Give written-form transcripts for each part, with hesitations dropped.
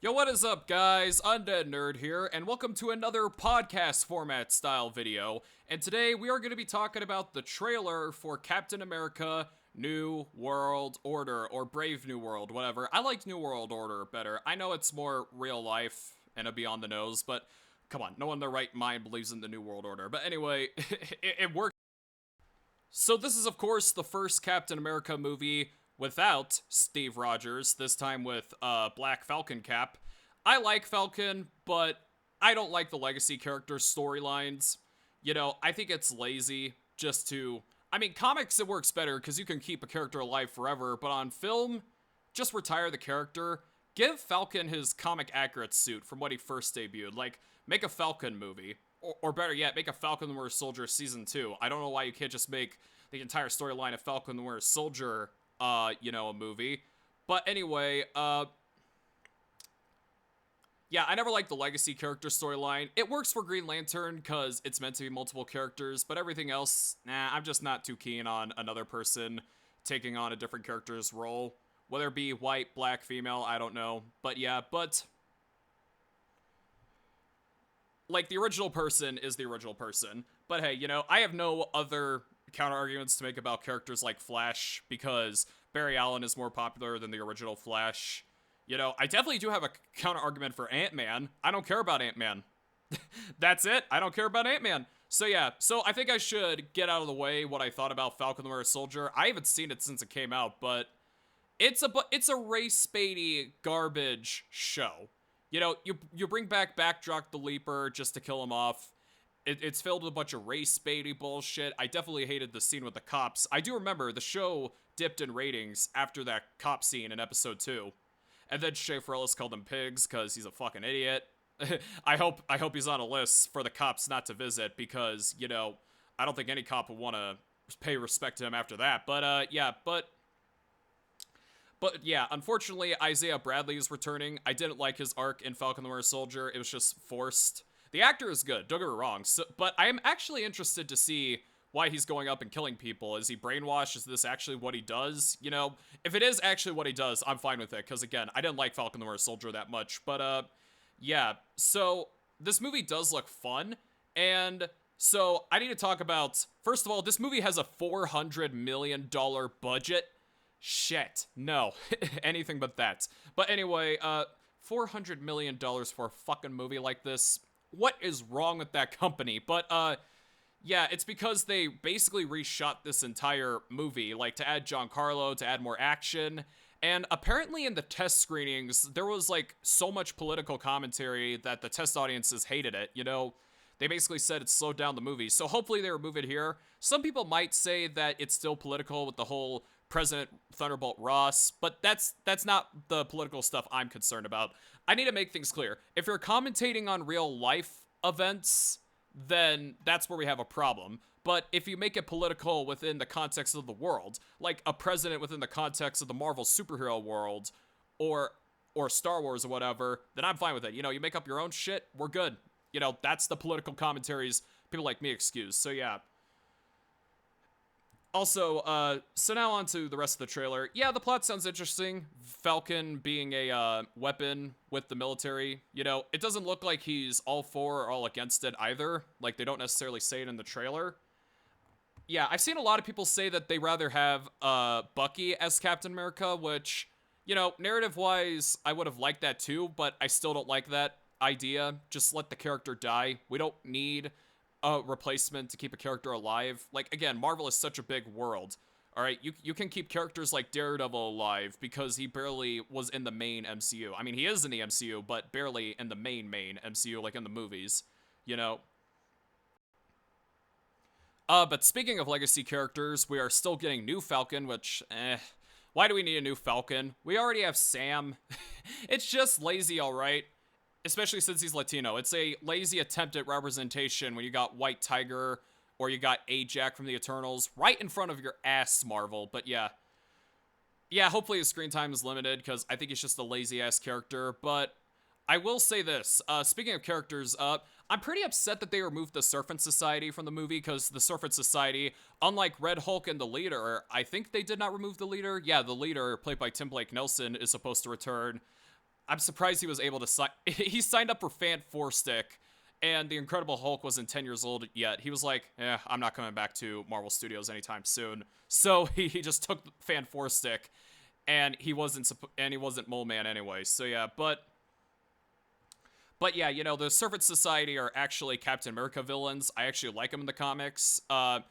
Yo, what is up, guys? Undead Nerd here, and welcome to another podcast format style video. And today we are going to be talking about the trailer for Captain America New World Order, or Brave New World, whatever. I like New World Order better. I know it's more real life and a beyond the nose, but come on, no one in their right mind believes in the New World Order. But anyway, it works. So this is, of course, the first Captain America movie without Steve Rogers, this time with Black Falcon Cap. I like Falcon, but I don't like the legacy character storylines. You know, I think it's lazy just to... I mean, comics, it works better because you can keep a character alive forever, but on film, just retire the character. Give Falcon his comic accurate suit from what he first debuted. Like, make a Falcon movie. Or better yet, make a Falcon the Winter Soldier Season 2. I don't know why you can't just make the entire storyline of Falcon the Winter Soldier a movie. But anyway, yeah, I never liked the legacy character storyline. It works for Green Lantern because it's meant to be multiple characters, but everything else, nah, I'm just not too keen on another person taking on a different character's role. Whether it be white, black, female, I don't know. But yeah, like, the original person is the original person. But hey, you know, I have no other counter-arguments to make about characters like Flash, because Barry Allen is more popular than the original Flash. You know, I definitely do have a counter-argument for Ant-Man. I don't care about Ant-Man. That's it. I don't care about Ant-Man. So yeah, so I think I should get out of the way what I thought about Falcon the Winter Soldier. I haven't seen it since it came out, but it's a Ray Spady garbage show. You know, you bring back Backdraft the Leaper just to kill him off. It's filled with a bunch of race Spady bullshit. I definitely hated the scene with the cops. I do remember the show dipped in ratings after that cop scene in episode 2. And then Schaefer Ellis called him pigs because he's a fucking idiot. I hope he's on a list for the cops not to visit, because, you know, I don't think any cop would want to pay respect to him after that. But yeah, unfortunately, Isaiah Bradley is returning. I didn't like his arc in Falcon the Winter Soldier. It was just forced. The actor is good, don't get me wrong, but I am actually interested to see why he's going up and killing people. Is he brainwashed? Is this actually what he does? You know, if it is actually what he does, I'm fine with it, because again, I didn't like Falcon the Winter Soldier that much. But yeah, so this movie does look fun, and so I need to talk about, first of all, this movie has a $400 million budget. Shit, no, anything but that. But anyway, $400 million for a fucking movie like this. What is wrong with that company? But, yeah, it's because they basically reshot this entire movie, like, to add Giancarlo, to add more action. And apparently in the test screenings, there was, like, so much political commentary that the test audiences hated it, you know? They basically said it slowed down the movie, so hopefully they remove it here. Some people might say that it's still political with the whole President Thunderbolt Ross, but that's not the political stuff I'm concerned about. I need to make things clear. If you're commentating on real life events, then that's where we have a problem. But if you make it political within the context of the world, like a president within the context of the Marvel superhero world, or Star Wars or whatever, then I'm fine with it. You know, you make up your own shit, we're good. You know, that's the political commentaries people like me excuse. So yeah. Also, so now on to the rest of the trailer. Yeah, the plot sounds interesting. Falcon being a weapon with the military. You know, it doesn't look like he's all for or all against it either. Like, they don't necessarily say it in the trailer. Yeah, I've seen a lot of people say that they rather have Bucky as Captain America, which, you know, narrative-wise, I would have liked that too, but I still don't like that idea. Just let the character die. We don't need a replacement to keep a character alive. Like, again, Marvel is such a big world. All right, you can keep characters like Daredevil alive because he barely was in the main MCU. I mean, he is in the MCU, but barely in the main MCU, like in the movies, you know? But speaking of legacy characters, we are still getting new Falcon, which, why do we need a new Falcon? We already have Sam. It's just lazy, all right? Especially since he's Latino. It's a lazy attempt at representation when you got White Tiger or you got Ajax from the Eternals right in front of your ass, Marvel. But yeah. Yeah, hopefully his screen time is limited, because I think he's just a lazy-ass character. But I will say this. Speaking of characters, I'm pretty upset that they removed the Serpent Society from the movie, because the Serpent Society, unlike Red Hulk and the Leader, I think they did not remove the Leader. Yeah, the Leader, played by Tim Blake Nelson, is supposed to return. I'm surprised he was able to sign. He signed up for Fan 4 Stick, and the Incredible Hulk wasn't 10 years old yet. He was like, I'm not coming back to Marvel Studios anytime soon. So he just took Fan 4 Stick, and he wasn't Mole Man anyway. So yeah, but yeah, you know, the Servant Society are actually Captain America villains. I actually like them in the comics, but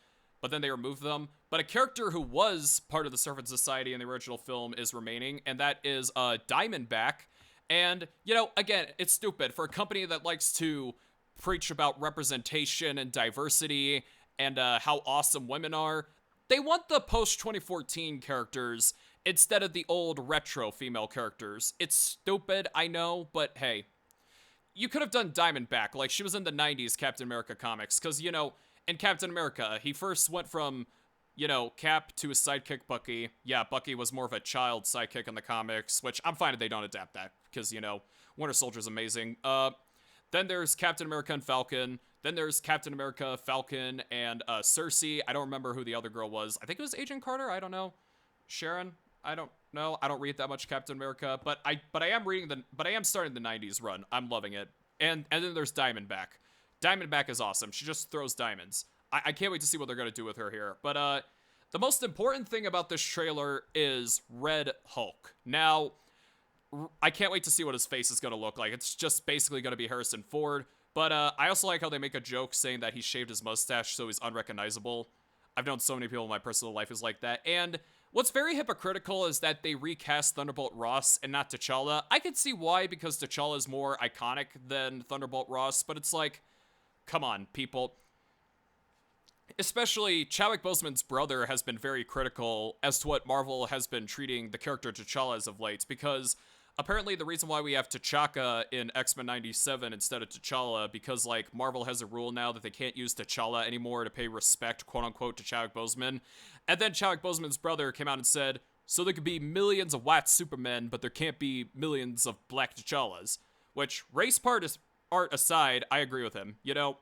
then they removed them. But a character who was part of the Servant Society in the original film is remaining, and that is Diamondback. And, you know, again, it's stupid for a company that likes to preach about representation and diversity and how awesome women are. They want the post-2014 characters instead of the old retro female characters. It's stupid, I know, but hey, you could have done Diamondback, like she was in the 90s Captain America comics, because, you know, in Captain America, he first went from, you know, Cap to his sidekick Bucky. Yeah, Bucky was more of a child sidekick in the comics, which I'm fine if they don't adapt that, because, you know, Winter Soldier's amazing. Then there's Captain America and Falcon. Then there's Captain America, Falcon, and Cersei. I don't remember who the other girl was. I think it was Agent Carter. I don't know. Sharon. I don't know. I don't read that much Captain America, but I am starting the 90s run. I'm loving it. And then there's Diamondback. Diamondback is awesome. She just throws diamonds. I can't wait to see what they're going to do with her here. But the most important thing about this trailer is Red Hulk. Now, I can't wait to see what his face is going to look like. It's just basically going to be Harrison Ford. But I also like how they make a joke saying that he shaved his mustache so he's unrecognizable. I've known so many people in my personal life who's like that. And what's very hypocritical is that they recast Thunderbolt Ross and not T'Challa. I can see why, because T'Challa is more iconic than Thunderbolt Ross, but it's like, come on, people. Especially Chadwick Boseman's brother has been very critical as to what Marvel has been treating the character T'Challa as of late, because apparently the reason why we have T'Chaka in X-Men 97 instead of T'Challa, because, like, Marvel has a rule now that they can't use T'Challa anymore to pay respect, quote-unquote, to Chadwick Boseman. And then Chadwick Boseman's brother came out and said, so there could be millions of white Supermen, but there can't be millions of black T'Challas. Which, race art aside, I agree with him. You know,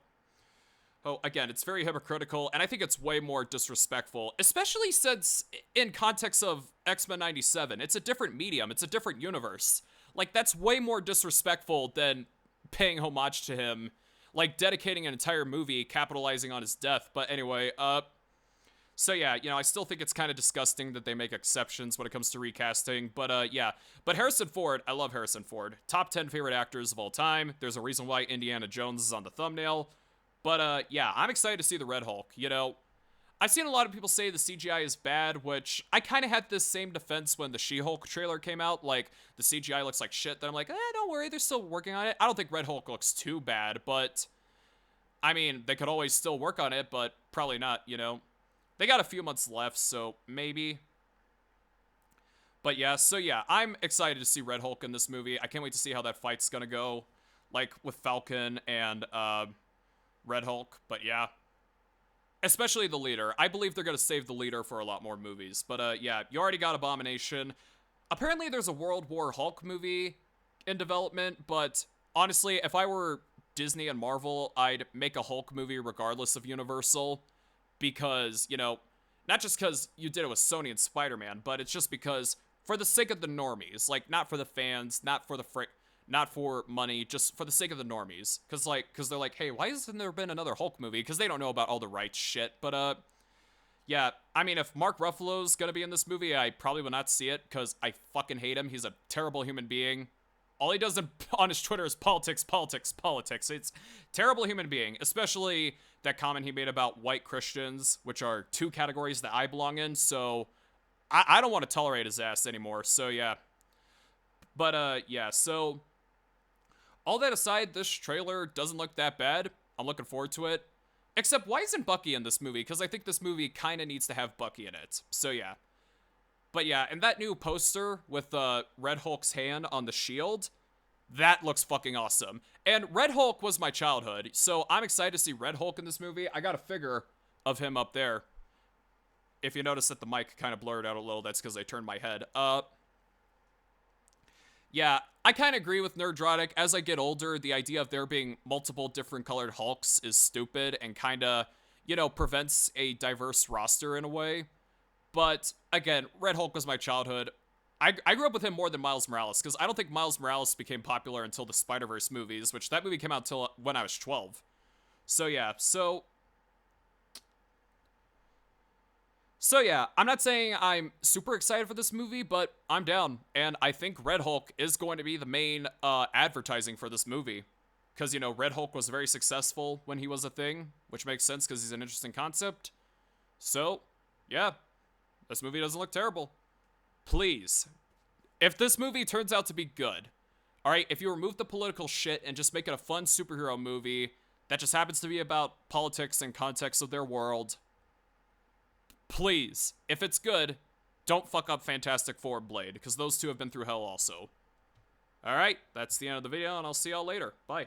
again, it's very hypocritical, and I think it's way more disrespectful, especially since, in context of X-Men 97, it's a different medium, it's a different universe. Like, that's way more disrespectful than paying homage to him, like, dedicating an entire movie, capitalizing on his death. But anyway, so yeah, you know, I still think it's kind of disgusting that they make exceptions when it comes to recasting, but yeah. But Harrison Ford, I love Harrison Ford. Top 10 favorite actors of all time. There's a reason why Indiana Jones is on the thumbnail. But, yeah, I'm excited to see the Red Hulk. You know, I've seen a lot of people say the CGI is bad, which I kind of had this same defense when the She-Hulk trailer came out. Like, the CGI looks like shit. Then I'm like, don't worry, they're still working on it. I don't think Red Hulk looks too bad, but, I mean, they could always still work on it, but probably not, you know. They got a few months left, so maybe. But yeah, so yeah, I'm excited to see Red Hulk in this movie. I can't wait to see how that fight's gonna go, like, with Falcon and, Red Hulk, but yeah. Especially the leader. I believe they're going to save the leader for a lot more movies. But yeah, you already got Abomination. Apparently there's a World War Hulk movie in development, but honestly, if I were Disney and Marvel, I'd make a Hulk movie regardless of Universal, because, you know, not just because you did it with Sony and Spider-Man, but it's just because for the sake of the normies, like, not for the fans, not for money, just for the sake of the normies. Because they're like, hey, why hasn't there been another Hulk movie? Because they don't know about all the rights shit. But, yeah, I mean, if Mark Ruffalo's gonna be in this movie, I probably will not see it, because I fucking hate him. He's a terrible human being. All he does on his Twitter is politics, politics, politics. It's terrible human being, especially that comment he made about white Christians, which are two categories that I belong in, so I don't want to tolerate his ass anymore, so yeah. But, yeah, so all that aside, this trailer doesn't look that bad. I'm looking forward to it. Except, why isn't Bucky in this movie? Because I think this movie kind of needs to have Bucky in it. So, yeah. But, yeah, and that new poster with Red Hulk's hand on the shield, that looks fucking awesome. And Red Hulk was my childhood, so I'm excited to see Red Hulk in this movie. I got a figure of him up there. If you notice that the mic kind of blurred out a little, that's because I turned my head. Yeah, I kind of agree with Nerdrotic. As I get older, the idea of there being multiple different colored Hulks is stupid and kind of, you know, prevents a diverse roster in a way. But, again, Red Hulk was my childhood. I grew up with him more than Miles Morales, because I don't think Miles Morales became popular until the Spider-Verse movies, which that movie came out till when I was 12. So yeah, so yeah, I'm not saying I'm super excited for this movie, but I'm down. And I think Red Hulk is going to be the main advertising for this movie. Because, you know, Red Hulk was very successful when he was a thing, which makes sense because he's an interesting concept. So, yeah, this movie doesn't look terrible. Please, if this movie turns out to be good, all right, if you remove the political shit and just make it a fun superhero movie that just happens to be about politics and context of their world, please, if it's good, don't fuck up Fantastic Four and Blade, because those two have been through hell also. All right, that's the end of the video, and I'll see y'all later. Bye.